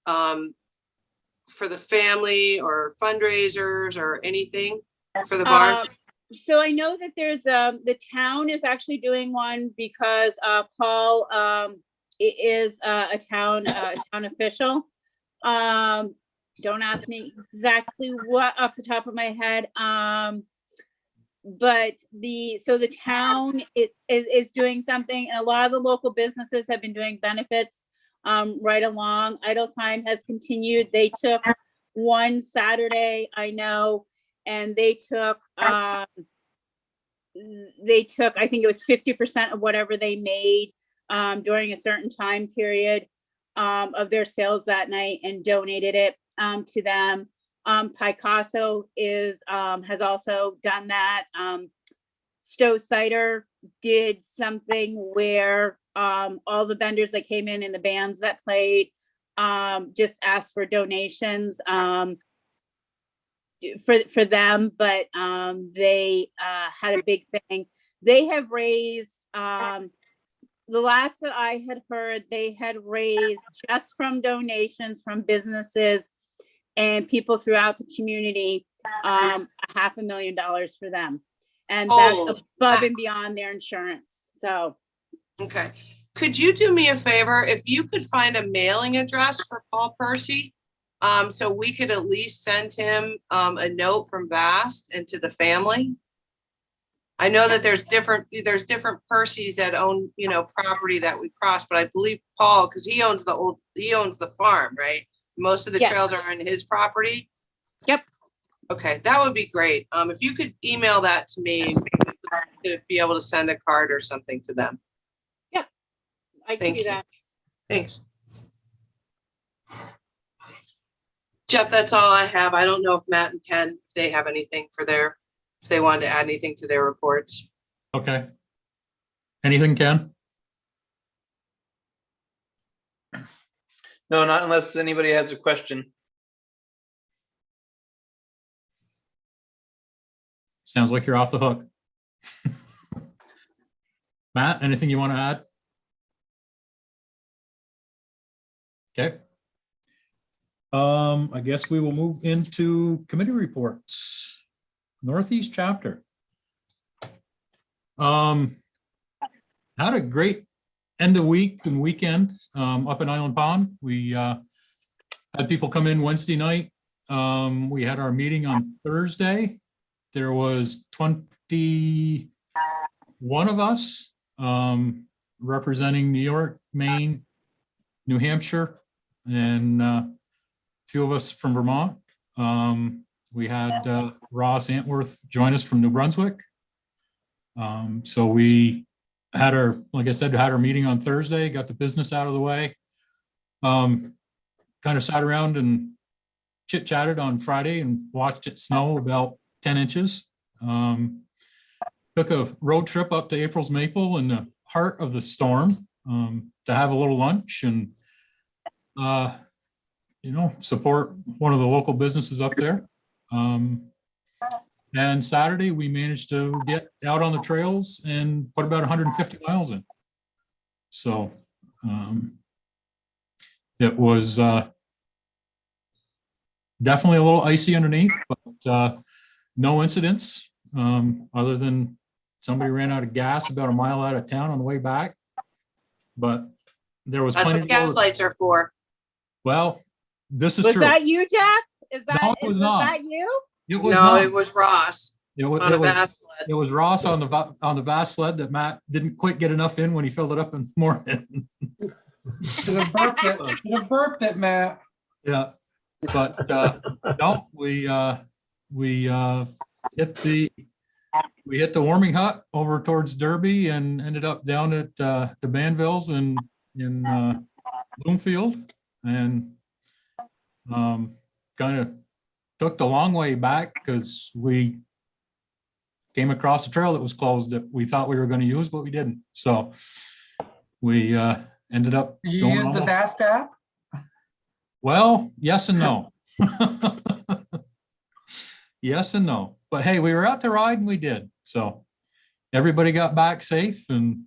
D: the family or fundraisers or anything for the barn?
K: So I know that there's the town is actually doing one because Paul is a town official. Don't ask me exactly what off the top of my head. But the town is doing something, and a lot of the local businesses have been doing benefits right along. Idle Time has continued. They took one Saturday, I know, and they took I think it was 50% of whatever they made during a certain time period of their sales that night and donated it to them. Picasso has also done that. Stowe Cider did something where all the vendors that came in and the bands that played just asked for donations for them, but they had a big thing. They have raised, the last that I had heard, they had raised just from donations from businesses and people throughout the community, $500,000 for them. And that's above and beyond their insurance. So.
D: Okay. Could you do me a favor? If you could find a mailing address for Paul Percy, so we could at least send him a note from VAST and to the family. I know that there's different Percys that own, property that we cross, but I believe Paul, because he owns the farm, right? Most of the trails are on his property.
K: Yep.
D: Okay, that would be great. If you could email that to me, to be able to send a card or something to them.
K: I can
D: Thank
K: do
D: you.
K: that.
D: Thanks. Jeff, that's all I have. I don't know if Matt and Ken, if they have anything for their, if they wanted to add anything to their reports.
B: Okay. Anything, Ken?
P: No, not unless anybody has a question.
B: Sounds like you're off the hook. Matt, anything you want to add? Okay. I guess we will move into committee reports. Northeast chapter. Had a great end of week and weekend up in Island Pond. We had people come in Wednesday night. We had our meeting on Thursday. There was 21 of us representing New York, Maine, New Hampshire, and a few of us from Vermont. We had Ross Antworth join us from New Brunswick. So we had our, like I said, had our meeting on Thursday, got the business out of the way. Kind of sat around and chit chatted on Friday and watched it snow about 10 inches. Took a road trip up to April's Maple in the heart of the storm to have a little lunch and support one of the local businesses up there. And Saturday we managed to get out on the trails and put about 150 miles in. So it was definitely a little icy underneath, but no incidents other than somebody ran out of gas about a mile out of town on the way back. But there was
D: That's
B: plenty
D: what gas lights are for.
B: Well, this is
K: Was
B: true.
K: that you, Jeff? Is that,
B: No, it was not.
K: that you?
B: It was
D: No,
B: not.
D: it was Ross
B: It was,
D: on a
B: it was,
D: vast sled.
B: it was Ross on the vast sled that Matt didn't quite get enough in when he filled it up in the morning.
G: Should have burped it, Matt.
B: Yeah, but no, we hit the warming hut over towards Derby and ended up down at the Banvilles in Bloomfield, and kind of took the long way back because we came across a trail that was closed that we thought we were going to use, but we didn't. So we ended up
G: You
B: going
G: use the
B: almost-
G: Vast app?
B: Well, yes and no. Yes and no. But hey, we were out to ride and we did. So everybody got back safe and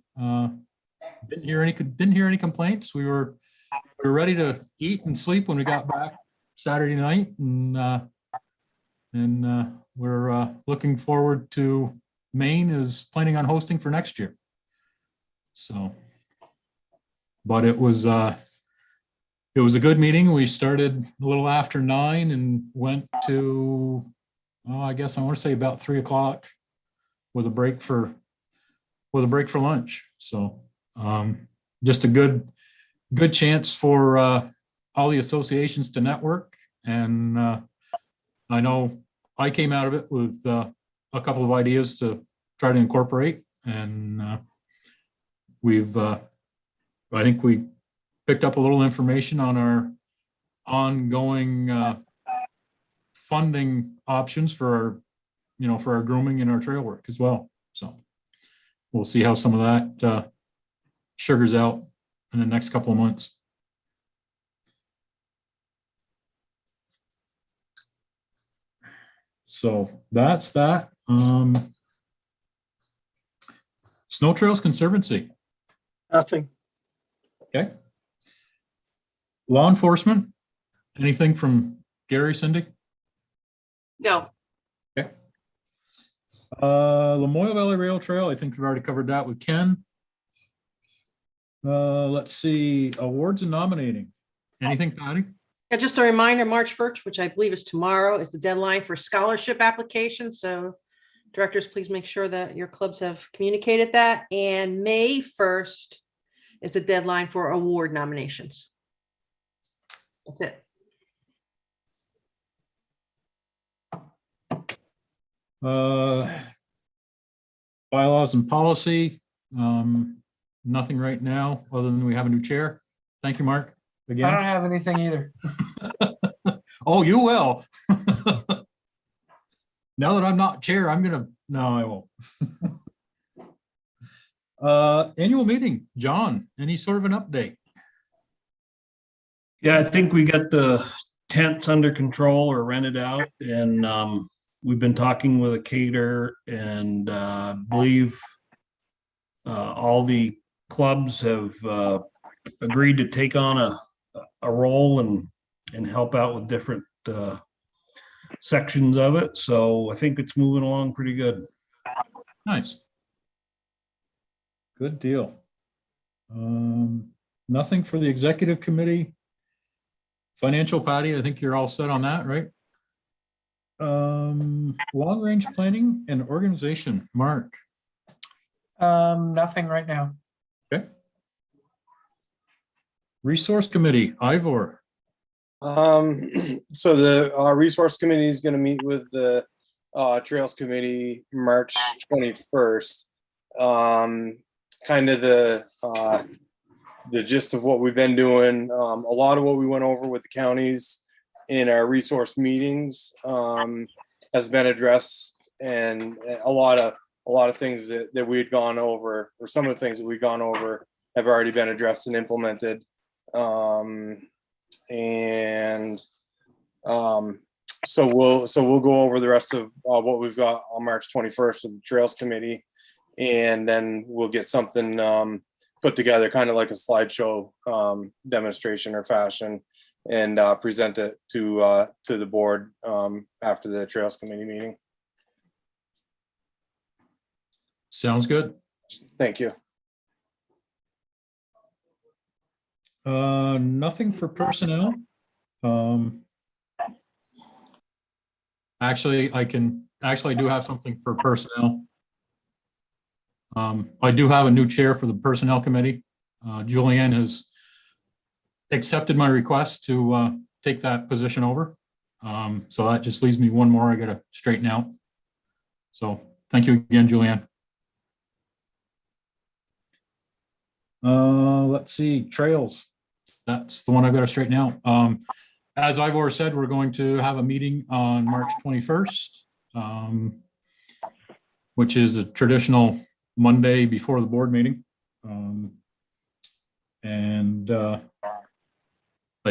B: didn't hear any complaints. We were ready to eat and sleep when we got back Saturday night, and we're looking forward to Maine is planning on hosting for next year. So, but it was a good meeting. We started a little after 9 and went to, I guess I want to say about 3 o'clock with a break for lunch. So just a good chance for all the associations to network. And I know I came out of it with a couple of ideas to try to incorporate, and I think we picked up a little information on our ongoing funding options for our grooming and our trail work as well. So we'll see how some of that sugars out in the next couple of months. So that's that. Snow Trails Conservancy.
J: Nothing.
B: Okay. Law enforcement, anything from Gary, Cindy?
D: No,
B: Okay. Lamoille Valley Rail Trail, I think we've already covered that with Ken. Let's see, awards and nominating. Anything, Patty?
I: Yeah, just a reminder, March 1st, which I believe is tomorrow, is the deadline for scholarship applications. So directors, please make sure that your clubs have communicated that. And May 1st is the deadline for award nominations. That's it.
B: Bylaws and policy, nothing right now, other than we have a new chair. Thank you, Mark,
G: I don't
B: again.
G: have anything either.
B: Oh, you will. Now that I'm not chair, no, I won't. Annual meeting, John, any sort of an update?
Q: Yeah, I think we got the tents under control or rented out, and we've been talking with a caterer, and believe all the clubs have agreed to take on a role and help out with different sections of it. So I think it's moving along pretty good.
B: Nice. Good deal. Nothing for the executive committee. Financial, Patty, I think you're all set on that, right? Long range planning and organization, Mark.
G: Nothing right now.
B: Okay. Resource committee, Ivor.
R: So the resource committee is going to meet with the trails committee March 21st. Kind of the gist of what we've been doing. A lot of what we went over with the counties in our resource meetings has been addressed, and a lot of things that we had gone over, or some of the things that we've gone over, have already been addressed and implemented. So we'll go over the rest of what we've got on March 21st with the Trails Committee, and then we'll get something put together, kind of like a slideshow demonstration or fashion, and present it to the board after the Trails Committee meeting.
B: Sounds good.
R: Thank you.
B: Nothing for personnel. Actually, I do have something for personnel. I do have a new chair for the personnel committee. Julianne has accepted my request to take that position over. So that just leaves me one more I gotta straighten out. So thank you again, Julianne. Let's see, trails. That's the one I've got to straighten out. As Ivor said, we're going to have a meeting on March 21st, which is a traditional Monday before the board meeting. I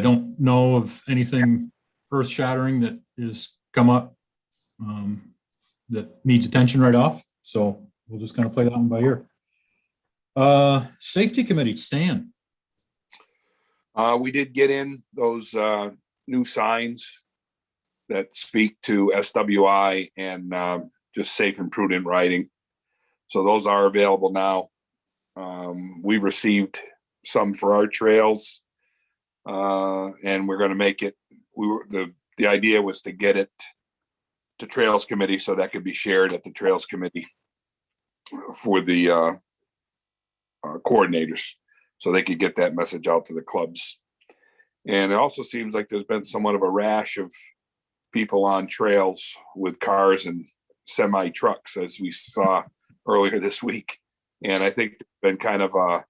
B: don't know of anything earth-shattering that is come up that needs attention right off. So we'll just kind of play that one by ear. Safety committee, Stan.
O: We did get in those new signs that speak to SWI and just safe and prudent riding. So those are available now. We've received some for our trails, and we're going to make it. The idea was to get it to Trails Committee so that could be shared at the Trails Committee for the coordinators, so they could get that message out to the clubs. And it also seems like there's been somewhat of a rash of people on trails with cars and semi trucks, as we saw earlier this week. And I think there's been kind of a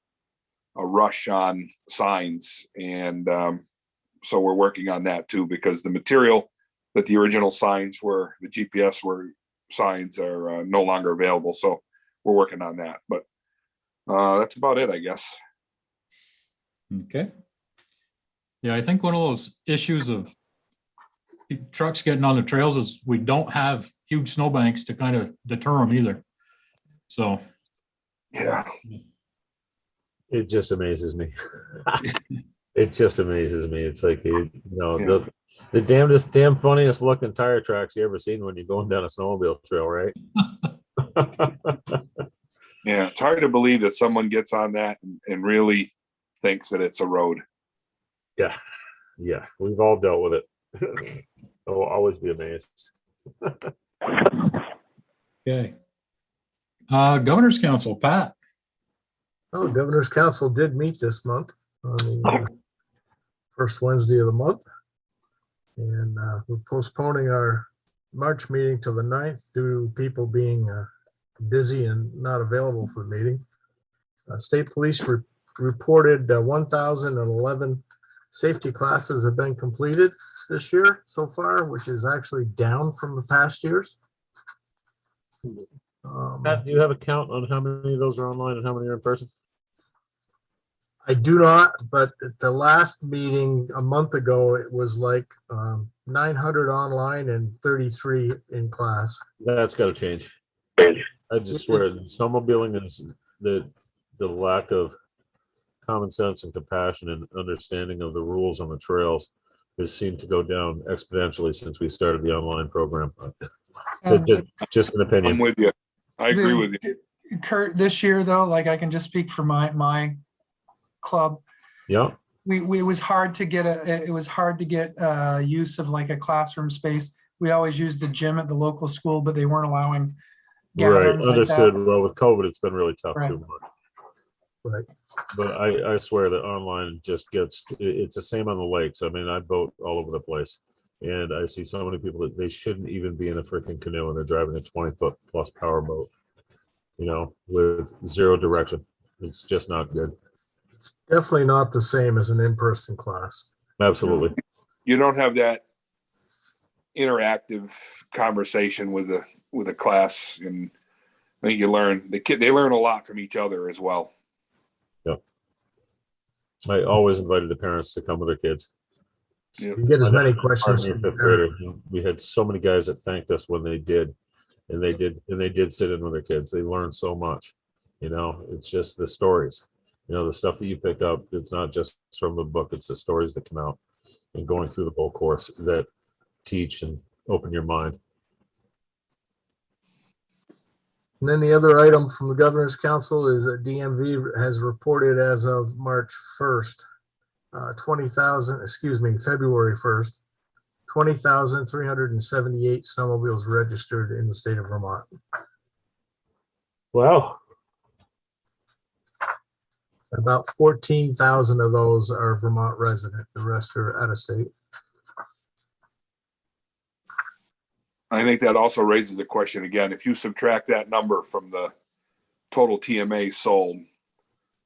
O: rush on signs. And so we're working on that too, because the material that the original signs were, the GPS were signs, are no longer available. So we're working on that. But that's about it, I guess.
B: Okay. Yeah, I think one of those issues of trucks getting on the trails is we don't have huge snowbanks to kind of deter them either. So,
O: yeah,
F: it just amazes me. It just amazes me. It's like, the damn funniest looking tire tracks you ever seen when you're going down a snowmobile trail, right?
O: Yeah, it's hard to believe that someone gets on that and really thinks that it's a road.
F: Yeah, we've all dealt with it. I'll always be amazed.
B: okay. Governor's Council, Pat.
H: Oh, Governor's Council did meet this month on the first Wednesday of the month. And we're postponing our March meeting till the 9th due to people being busy and not available for the meeting. State Police reported 1,011 safety classes have been completed this year so far, which is actually down from the past years.
F: Pat, do you have a count on how many of those are online and how many are in person?
H: I do not, but at the last meeting a month ago, it was like 900 online and 33 in class.
F: That's got to change. I just swear, snowmobiling is the lack of common sense and compassion and understanding of the rules on the trails has seemed to go down exponentially since we started the online program. Just an opinion.
O: I'm with you. I agree with you.
G: Kurt, this year though, like I can just speak for my club.
F: Yeah.
G: It was hard to get use of like a classroom space. We always used the gym at the local school, but they weren't allowing
F: Right,
G: gatherings like
F: understood.
G: that.
F: Well, with COVID, it's been really tough
G: Right.
F: too.
H: Right.
F: But I swear that online just it's the same on the lakes. I mean, I boat all over the place. And I see so many people that they shouldn't even be in a freaking canoe and they're driving a 20-foot plus power boat, with zero direction. It's just not good.
H: It's definitely not the same as an in-person class.
F: Absolutely.
O: You don't have that interactive conversation with a class, and I think they learn a lot from each other as well.
F: Yeah. I always invited the parents to come with their kids.
H: You get as many questions.
F: Fifth graders. We had so many guys that thanked us when they did, and they did sit in with their kids. They learned so much. It's just the stories. The stuff that you pick up. It's not just from the book. It's the stories that come out and going through the whole course that teach and open your mind.
H: And then the other item from the Governor's Council is that DMV has reported as of March 1st, February 1st, 20,378 snowmobiles registered in the state of Vermont.
F: Wow.
H: About 14,000 of those are Vermont resident. The rest are out of state.
O: I think that also raises the question again, if you subtract that number from the total TMA sold,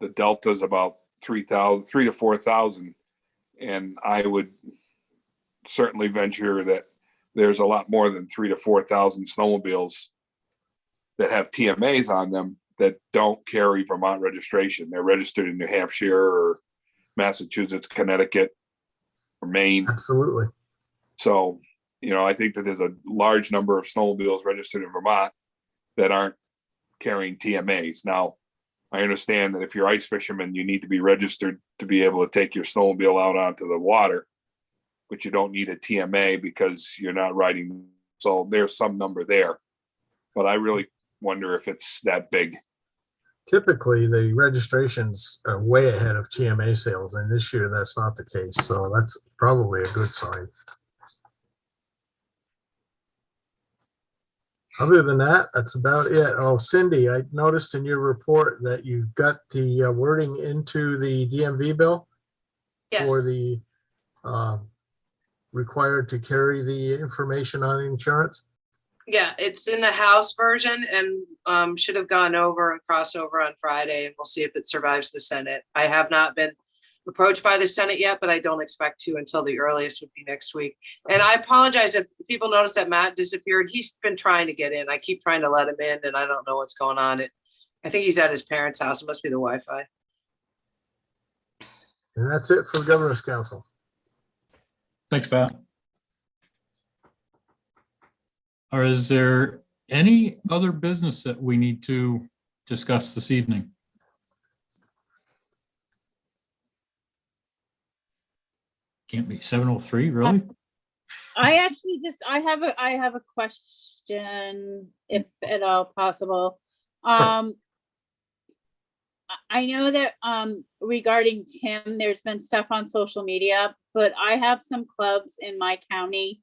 O: the delta is about 3,000 to 4,000. And I would certainly venture that there's a lot more than 3,000 to 4,000 snowmobiles that have TMAs on them that don't carry Vermont registration. They're registered in New Hampshire or Massachusetts, Connecticut, or Maine.
H: Absolutely.
O: So, I think that there's a large number of snowmobiles registered in Vermont that aren't carrying TMAs. Now, I understand that if you're ice fishermen, you need to be registered to be able to take your snowmobile out onto the water, but you don't need a TMA because you're not riding. So there's some number there, but I really wonder if it's that big.
H: Typically, the registrations are way ahead of TMA sales, and this year that's not the case. So that's probably a good sign. Other than that, that's about it. Oh, Cindy, I noticed in your report that you got the wording into the DMV bill for the required to carry the information on insurance.
D: Yeah, it's in the House version and should have gone over and cross over on Friday, and we'll see if it survives the Senate. I have not been approached by the Senate yet, but I don't expect to until the earliest would be next week. And I apologize if people notice that Matt disappeared. He's been trying to get in. I keep trying to let him in and I don't know what's going on. I think he's at his parents' house. It must be the Wi-Fi.
H: And that's it for the Governor's Council.
B: Thanks, Pat. Or is there any other business that we need to discuss this evening? Can't be 7:03, really?
K: I actually I have a question, if at all possible. I know that regarding Tim, there's been stuff on social media, but I have some clubs in my county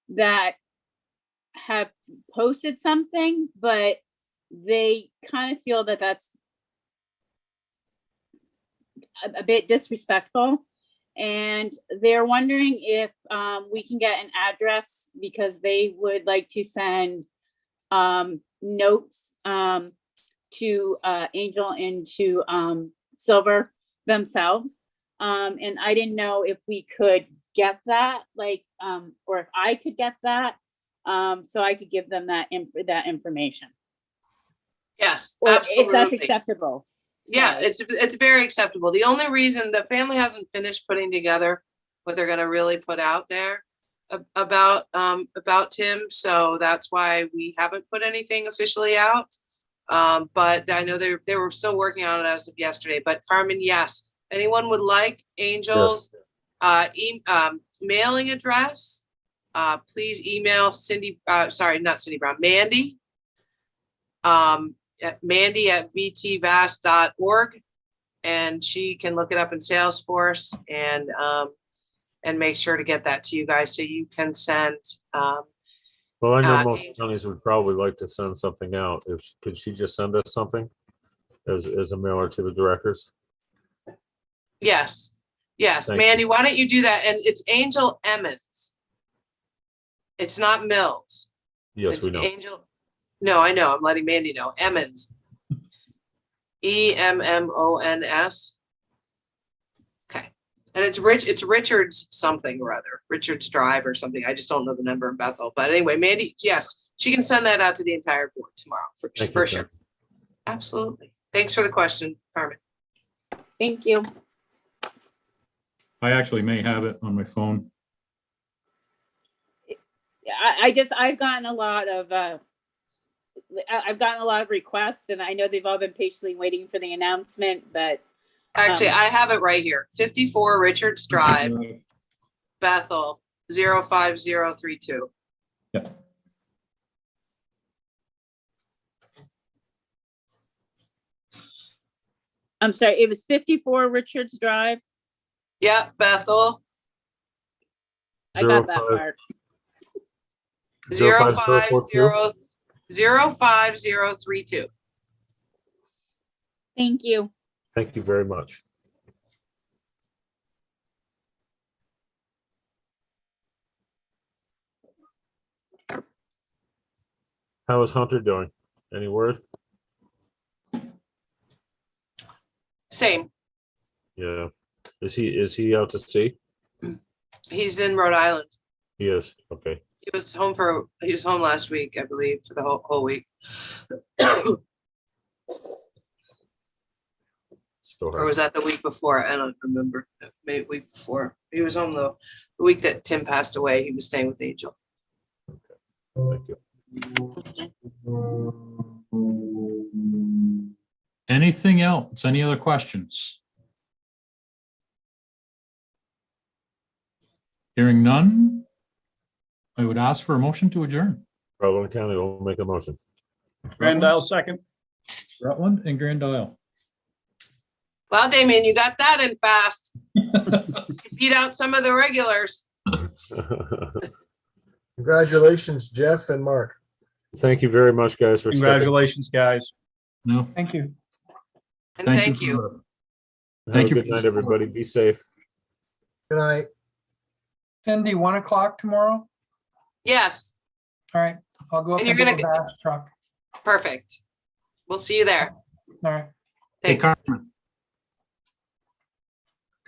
K: that have posted something, but they kind of feel that that's a bit disrespectful. And they're wondering if we can get an address because they would like to send notes to Angel and to Silver themselves. And I didn't know if we could get that, like, or if I could get that, so I could give them that information.
D: Yes,
K: Or
D: absolutely.
K: if that's acceptable.
D: Yeah,
K: Sorry.
D: it's very acceptable. The only reason the family hasn't finished putting together what they're gonna really put out there about Tim, so that's why we haven't put anything officially out. But I know they were still working on it as of yesterday. But Carmen, yes, anyone would like Angel's mailing address, please email Cindy, sorry, not Cindy Brown, Mandy. At mandy@vtvast.org, and she can look it up in Salesforce and make sure to get that to you guys so you can send.
F: Well, I know most counties would probably like to send something out. Could she just send us something as a mailer to the directors?
D: Yes,
F: Thank
D: Mandy, why don't you do that? And it's Angel Emmons. It's not Mills.
F: Yes,
D: It's
F: we know.
D: Angel. No, I know. I'm letting Mandy know. Emmons. EMMONS. Okay. And it's Richard's something or other. Richard's Drive or something. I just don't know the number in Bethel. But anyway, Mandy, yes, she can send that out to the entire board tomorrow for sure. Absolutely. Thanks for the question, Carmen.
K: Thank you.
B: I actually may have it on my phone.
K: I've gotten a lot of requests, and I know they've all been patiently waiting for the announcement, but
D: Actually, I have it right here. 54 Richards Drive, Bethel, 05032.
B: Yep.
K: I'm sorry, it was 54 Richards Drive.
D: Yeah, Bethel.
K: I got that part.
D: 05032.
K: Thank you.
F: Thank you very much. How is Hunter doing? Any word?
D: Same.
F: Yeah. Is he out to sea?
D: He's in Rhode Island.
F: He is. Okay.
D: He was home last week, I believe, for the whole week. Or was that the week before? I don't remember. Maybe week before. He was home the week that Tim passed away. He was staying with Angel.
F: Thank you.
B: Anything else? Any other questions? Hearing none, I would ask for a motion to adjourn.
F: Rutland County will make a motion.
L: Grand Isle second.
B: Rutland and Grand Isle.
D: Well, Damien, you got that in fast. Beat out some of the regulars.
H: Congratulations, Jeff and Mark.
F: Thank you very much, guys, for
L: Congratulations, guys.
B: No.
G: Thank you.
D: And thank you.
F: Thank you. Good night, everybody. Be safe.
H: Good night.
G: Cindy, 1 o'clock tomorrow?
D: Yes,
G: All right, I'll go up
D: And
G: and
D: you're
G: get
D: gonna
G: a bash truck.
D: perfect. We'll see you there.
G: All right.
B: Hey,
D: Thanks.
B: Carmen,